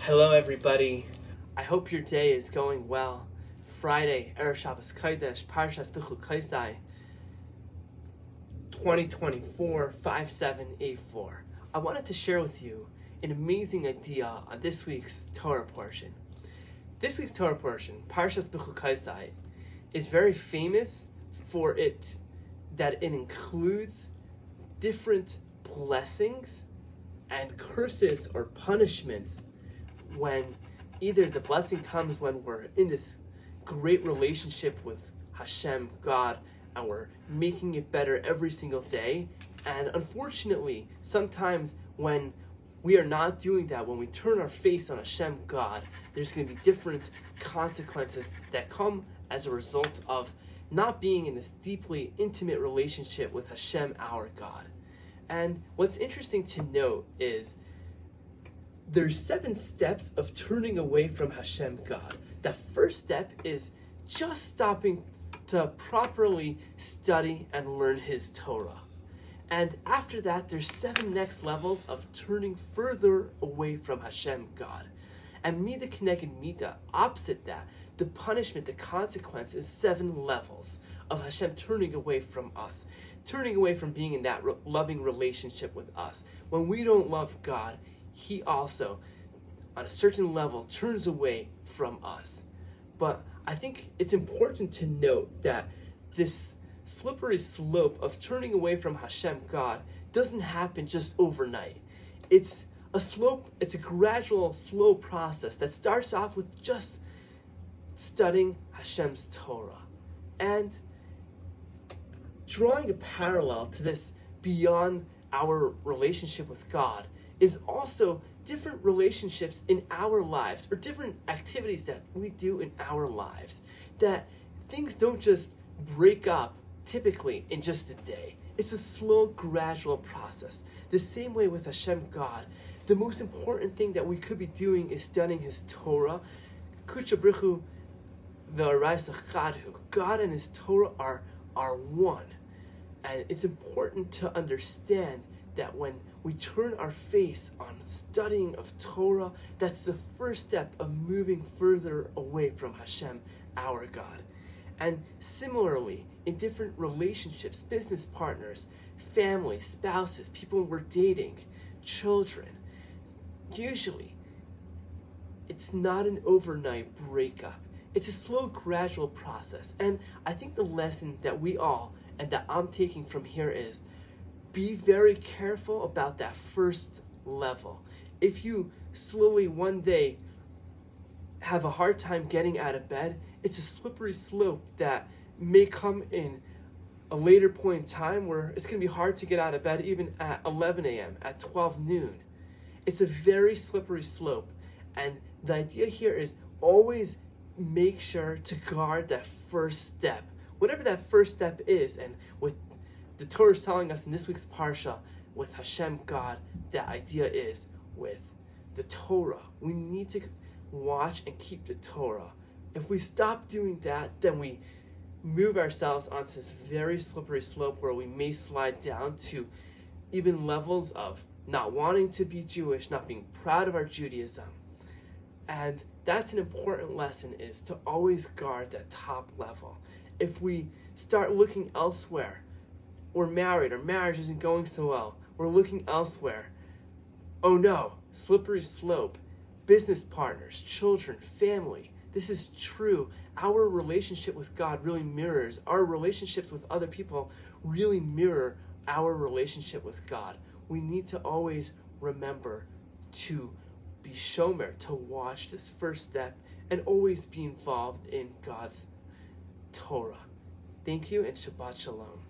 Hello everybody, I hope your day is going well. Friday, Shabbat Shalom, PARSHAS BECHUKOSAI 2024-5784. I wanted to share with you an amazing idea on this week's Torah portion. This week's Torah portion, PARSHAS BECHUKOSAI, is very famous for that it includes different blessings and curses or punishments when either the blessing comes when we're in this great relationship with Hashem, God, and we're making it better every single day. And unfortunately, sometimes when we are not doing that, when we turn our face on Hashem, God, there's going to be different consequences that come as a result of not being in this deeply intimate relationship with Hashem, our God. And what's interesting to note is there's 7 steps of turning away from Hashem, God. The first step is just stopping to properly study and learn His Torah. And after that, there's 7 next levels of turning further away from Hashem, God. And Mida Keneged Mida, opposite that, the punishment, the consequence is 7 levels of Hashem turning away from us, turning away from being in that loving relationship with us. When we don't love God, He also, on a certain level, turns away from us. But I think it's important to note that this slippery slope of turning away from Hashem, God, doesn't happen just overnight. It's a gradual, slow process that starts off with just studying Hashem's Torah. And drawing a parallel to this beyond our relationship with God is also different relationships in our lives, or different activities that we do in our lives, that things don't just break up typically in just a day. It's a slow, gradual process. The same way with Hashem, God, the most important thing that we could be doing is studying His Torah. God and His Torah are one. And it's important to understand that when we turn our face on studying of Torah, that's the first step of moving further away from Hashem, our God. And similarly, in different relationships, business partners, family, spouses, people we're dating, children, usually it's not an overnight breakup. It's a slow, gradual process. And I think the lesson that we all, and that I'm taking from here, is be very careful about that first level. If you slowly one day have a hard time getting out of bed, it's a slippery slope that may come in a later point in time where it's going to be hard to get out of bed even at 11 a.m., at 12 noon. It's a very slippery slope. And the idea here is always make sure to guard that first step, whatever that first step is. And with the Torah is telling us in this week's Parsha, with Hashem, God, the idea is with the Torah. We need to watch and keep the Torah. If we stop doing that, then we move ourselves onto this very slippery slope where we may slide down to even levels of not wanting to be Jewish, not being proud of our Judaism. And that's an important lesson, is to always guard that top level. If we start looking elsewhere, we're married, our marriage isn't going so well, we're looking elsewhere. Oh no, slippery slope. Business partners, children, family. This is true. Our relationship with God really mirrors, our relationships with other people really mirror our relationship with God. We need to always remember to be shomer, to watch this first step, and always be involved in God's Torah. Thank you, and Shabbat Shalom.